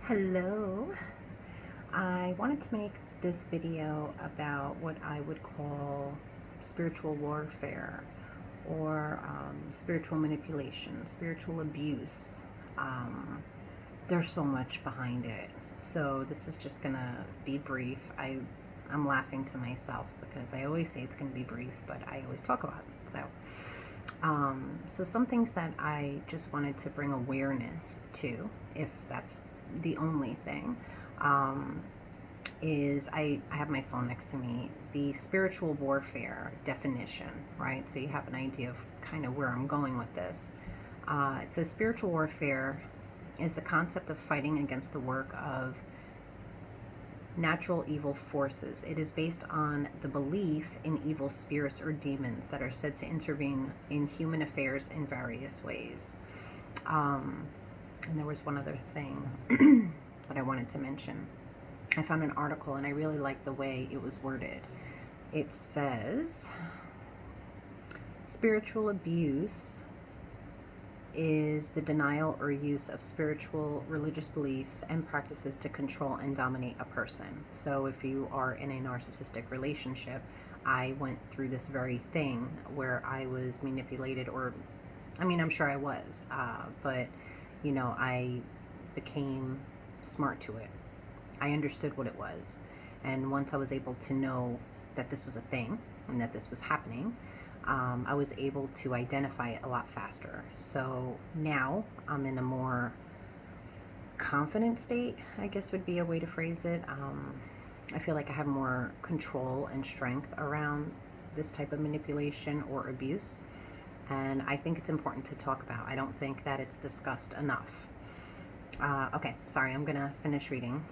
Hello. I wanted to make this video about what I would call spiritual warfare or spiritual manipulation, spiritual abuse. There's so much behind it. So this is just gonna be brief. I'm laughing to myself because I always say it's gonna be brief, but I always talk a lot. So some things that I just wanted to bring awareness to, if that's the only thing, is I have my phone next to me, the spiritual warfare definition, right? So you have an idea of kind of where I'm going with this. It says spiritual warfare is the concept of fighting against the work of natural evil forces. It is based on the belief in evil spirits or demons that are said to intervene in human affairs in various ways. And there was one other thing that I wanted to mention. I found an article and I really liked the way it was worded. It says, spiritual abuse is the denial or use of spiritual, religious beliefs and practices to control and dominate a person. So if you are in a narcissistic relationship, I went through this very thing where I was manipulated, or, I mean, I'm sure I was, but, I became smart to it. I understood what it was. And once I was able to know that this was a thing and that this was happening, I was able to identify it a lot faster. So now I'm in a more confident state, I guess would be a way to phrase it. I feel like I have more control and strength around this type of manipulation or abuse. And I think it's important to talk about. I don't think that it's discussed enough. Okay, sorry, I'm gonna finish reading.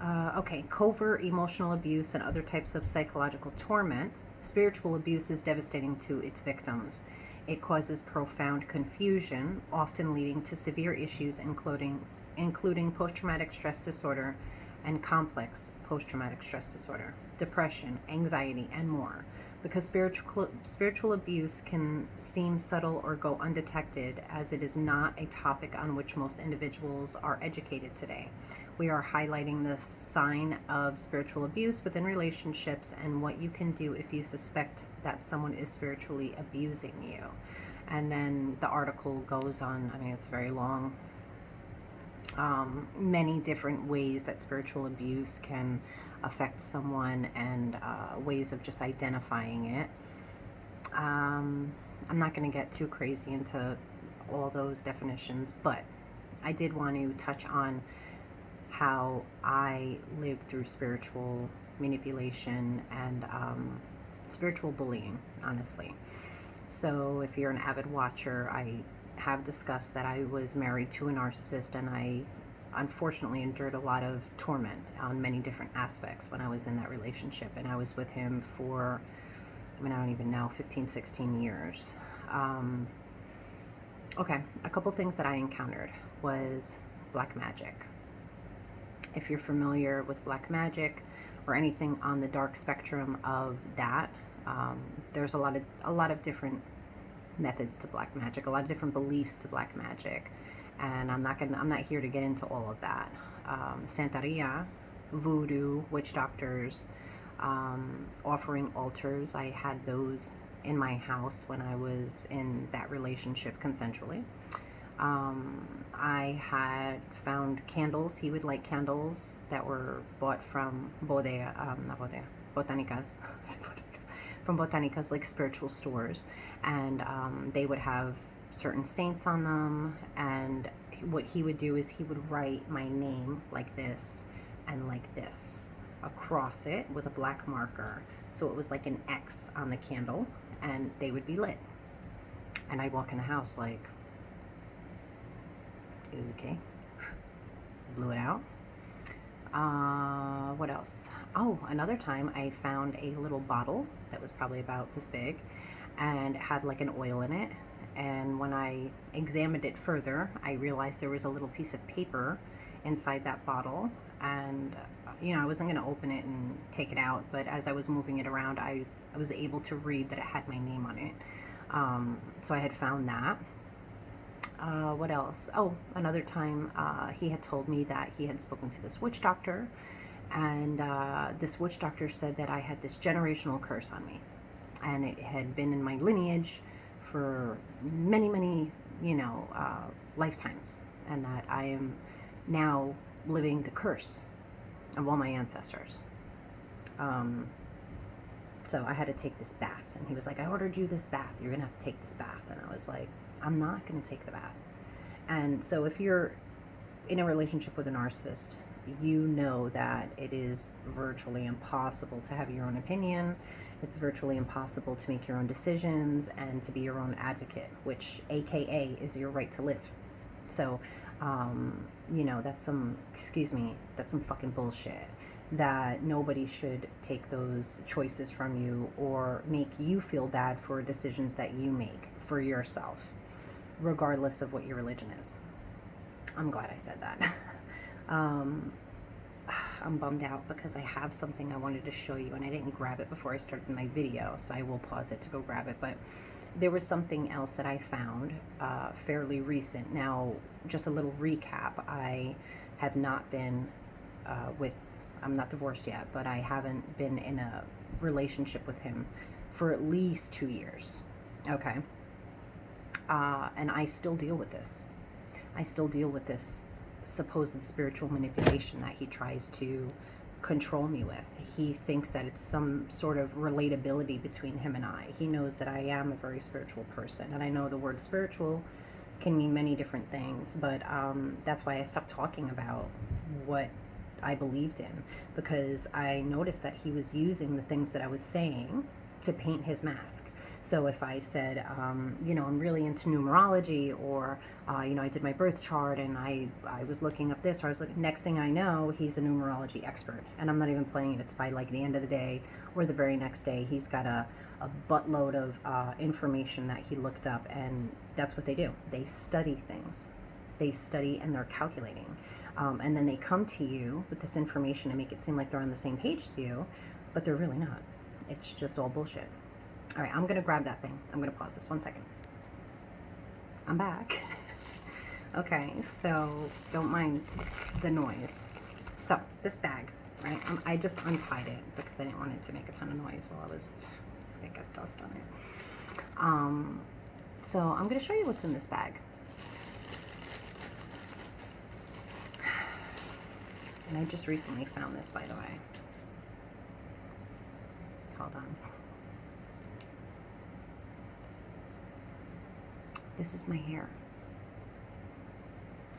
Okay, covert emotional abuse and other types of psychological torment. Spiritual abuse is devastating to its victims. It causes profound confusion, often leading to severe issues including post-traumatic stress disorder and complex post-traumatic stress disorder, depression, anxiety, and more. Because spiritual abuse can seem subtle or go undetected, as it is not a topic on which most individuals are educated today. We are highlighting the sign of spiritual abuse within relationships and what you can do if you suspect that someone is spiritually abusing you. And then the article goes on, I mean, it's very long. Many different ways that spiritual abuse can affect someone and ways of just identifying it. I'm not going to get too crazy into all those definitions, but I did want to touch on how I lived through spiritual manipulation and spiritual bullying, honestly. So if you're an avid watcher, I have discussed that I was married to a narcissist, and I unfortunately endured a lot of torment on many different aspects when I was in that relationship. And I was with him for, I don't even know, 15, 16 years. Okay, a couple things that I encountered was black magic. If you're familiar with black magic or anything on the dark spectrum of that, there's a lot of different methods to black magic, a lot of different beliefs to black magic, and I'm not here to get into all of that. Santeria, voodoo, witch doctors, offering altars. I had those in my house when I was in that relationship consensually. I had found candles. He would light candles that were bought from botanicas, from botanicas, like spiritual stores, and they would have certain saints on them. And what he would do is he would write my name like this and like this across it with a black marker, so it was like an X on the candle, and they would be lit. And I'd walk in the house like, okay, blew it out. What else? Oh, another time I found a little bottle that was probably about this big, and it had like an oil in it. And when I examined it further, I realized there was a little piece of paper inside that bottle. And I wasn't going to open it and take it out, but as I was moving it around, I was able to read that it had my name on it. So I had found that. What else? Oh, another time he had told me that he had spoken to this witch doctor, and this witch doctor said that I had this generational curse on me, and it had been in my lineage for many, many, lifetimes, and that I am now living the curse of all my ancestors. So I had to take this bath, and he was like, I ordered you this bath, you're gonna have to take this bath. And I was like, I'm not gonna take the bath. And so if you're in a relationship with a narcissist, you know that it is virtually impossible to have your own opinion. It's virtually impossible to make your own decisions and to be your own advocate, which AKA is your right to live. So, that's some fucking bullshit, that nobody should take those choices from you or make you feel bad for decisions that you make for yourself, regardless of what your religion is. I'm glad I said that. I'm bummed out because I have something I wanted to show you and I didn't grab it before I started my video, so I will pause it to go grab it. But there was something else that I found fairly recent. Now, just a little recap. I have not been I'm not divorced yet, but I haven't been in a relationship with him for at least 2 years. Okay. And I still deal with this. I still deal with this supposed spiritual manipulation that he tries to control me with. He thinks that it's some sort of relatability between him and I. He knows that I am a very spiritual person, and I know the word spiritual can mean many different things, but that's why I stopped talking about what I believed in, because I noticed that he was using the things that I was saying to paint his mask. So if I said, I'm really into numerology, or, I did my birth chart and I was looking up this, or I was looking, next thing I know, he's a numerology expert. And I'm not even playing it. It's by like the end of the day or the very next day. He's got a buttload of information that he looked up, and that's what they do. They study things. They study and they're calculating. And then they come to you with this information and make it seem like they're on the same page as you, but they're really not. It's just all bullshit. All right, I'm going to grab that thing. I'm going to pause this 1 second. I'm back. Okay, so don't mind the noise. So this bag, right, I just untied it because I didn't want it to make a ton of noise while I was, it's going to get dust on it. So I'm going to show you what's in this bag. And I just recently found this, by the way. Hold on. This is my hair.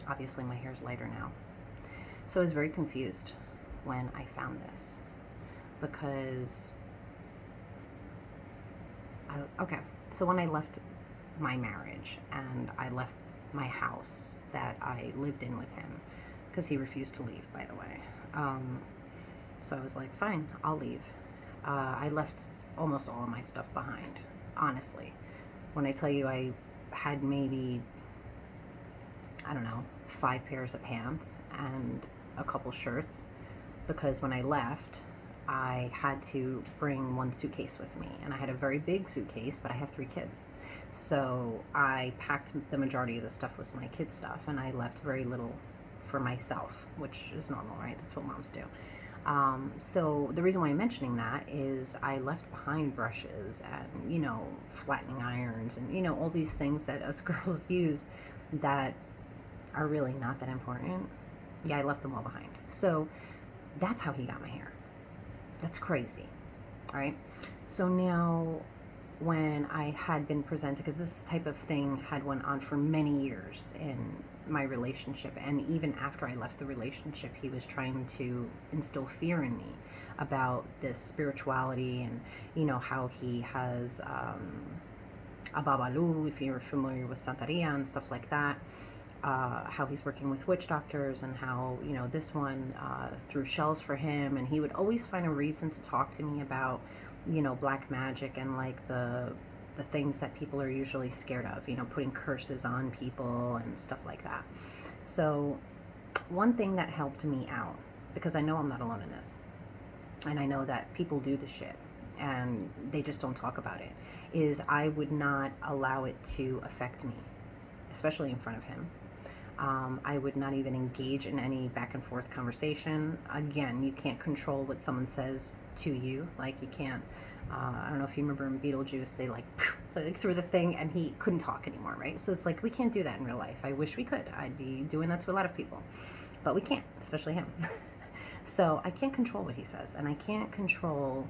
Obviously my hair's lighter now. So I was very confused when I found this, because so when I left my marriage and I left my house that I lived in with him, because he refused to leave, by the way. So I was like, fine, I'll leave. I left almost all of my stuff behind, honestly. When I tell you I had maybe, 5 pairs of pants and a couple shirts, because when I left, I had to bring 1 suitcase with me, and I had a very big suitcase, but I have 3 kids. So I packed the majority of the stuff was my kids' stuff, and I left very little for myself, which is normal, right? That's what moms do. So the reason why I'm mentioning that is I left behind brushes and, flattening irons and, all these things that us girls use that are really not that important. Yeah, I left them all behind. So that's how he got my hair. That's crazy, right? So now when I had been presented, because this type of thing had went on for many years in my relationship, and even after I left the relationship, he was trying to instill fear in me about this spirituality, and how he has a babalu, if you're familiar with Santeria and stuff like that, how he's working with witch doctors, and how this one threw shells for him, and he would always find a reason to talk to me about black magic and like the things that people are usually scared of, putting curses on people and stuff like that. So one thing that helped me out, because I know I'm not alone in this, and I know that people do this shit and they just don't talk about it, is I would not allow it to affect me. especially in front of him. I would not even engage in any back and forth conversation. Again, you can't control what someone says to you. Like, you can't, I don't know if you remember in Beetlejuice, they like threw the thing and he couldn't talk anymore, right? So it's like, we can't do that in real life. I wish we could. I'd be doing that to a lot of people, but we can't, especially him. So I can't control what he says, and I can't control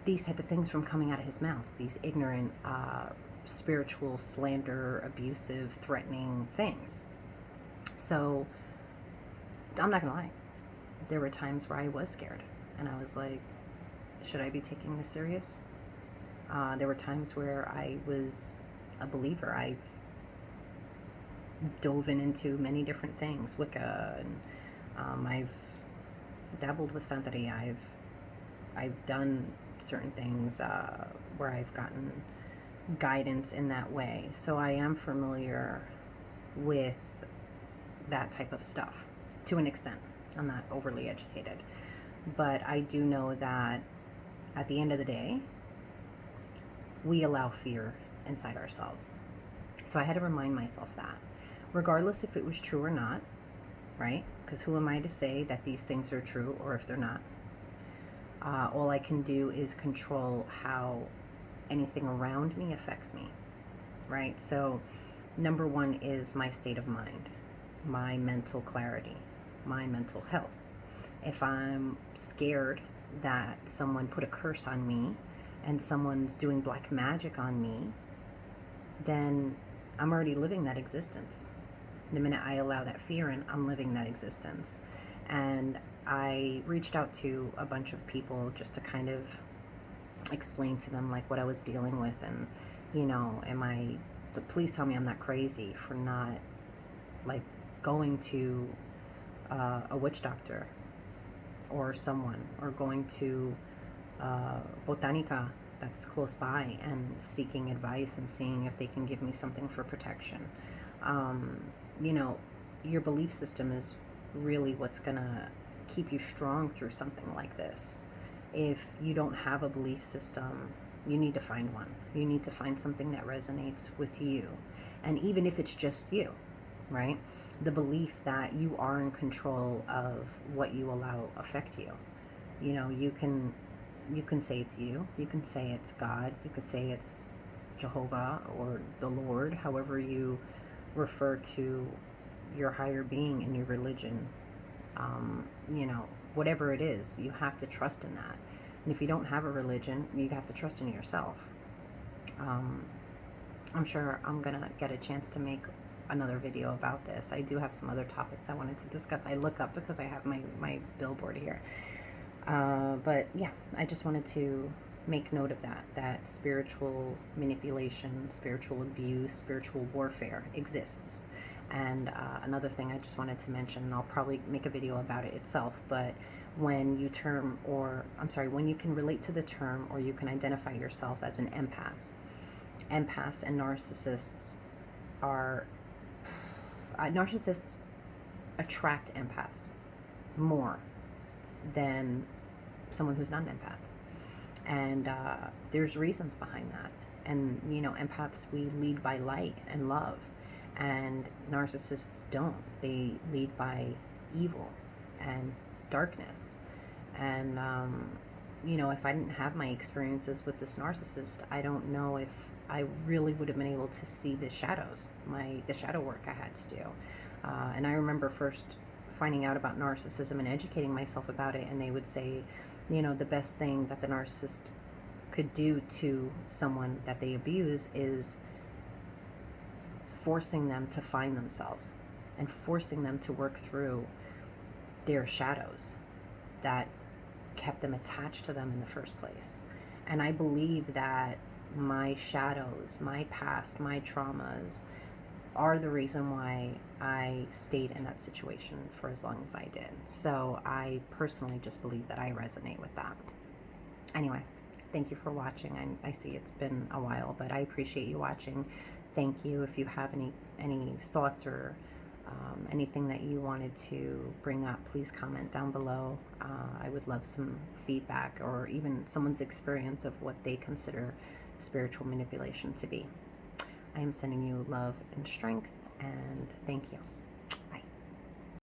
these type of things from coming out of his mouth, these ignorant, spiritual, slander, abusive, threatening things. So I'm not gonna lie, there were times where I was scared, and I was like, should I be taking this serious? There were times where I was a believer. I've dove into many different things, Wicca, and I've dabbled with Santeria. I've done certain things where I've gotten guidance in that way. So I am familiar with that type of stuff to an extent. I'm not overly educated, but I do know that at the end of the day, we allow fear inside ourselves. So I had to remind myself that, regardless if it was true or not, right? Because who am I to say that these things are true or if they're not? All I can do is control how anything around me affects me, right? So number one is my state of mind, my mental clarity, my mental health. If I'm scared that someone put a curse on me and someone's doing black magic on me, then I'm already living that existence. The minute I allow that fear in, I'm living that existence. And I reached out to a bunch of people just to kind of explain to them like what I was dealing with, and please tell me I'm not crazy for not like going to a witch doctor or someone, or going to Botanica that's close by and seeking advice and seeing if they can give me something for protection. Your belief system is really what's gonna keep you strong through something like this. If you don't have a belief system, you need to find one. You need to find something that resonates with you. And even if it's just you, right? The belief that you are in control of what you allow affect you. You can say it's you. You can say it's God. You could say it's Jehovah or the Lord, however you refer to your higher being in your religion. Whatever it is, you have to trust in that. And if you don't have a religion, you have to trust in yourself. I'm sure I'm gonna get a chance to make another video about this. I do have some other topics I wanted to discuss. I look up because I have my billboard here. But yeah, I just wanted to make note of that spiritual manipulation, spiritual abuse, spiritual warfare exists. And another thing I just wanted to mention, and I'll probably make a video about it itself, but when you when you can relate to the term, or you can identify yourself as an empath, empaths and narcissists are, narcissists attract empaths more than someone who's not an empath. And there's reasons behind that. And, empaths, we lead by light and love. And narcissists don't. They lead by evil and darkness. And, if I didn't have my experiences with this narcissist, I don't know if I really would have been able to see the shadows, the shadow work I had to do. And I remember first finding out about narcissism and educating myself about it, and they would say, the best thing that the narcissist could do to someone that they abuse is forcing them to find themselves and forcing them to work through their shadows that kept them attached to them in the first place. And I believe that my shadows, my past, my traumas are the reason why I stayed in that situation for as long as I did. So I personally just believe that I resonate with that. Anyway, thank you for watching. I see it's been a while, but I appreciate you watching. Thank you. If you have any thoughts or anything that you wanted to bring up, please comment down below. I would love some feedback, or even someone's experience of what they consider spiritual manipulation to be. I am sending you love and strength, and thank you.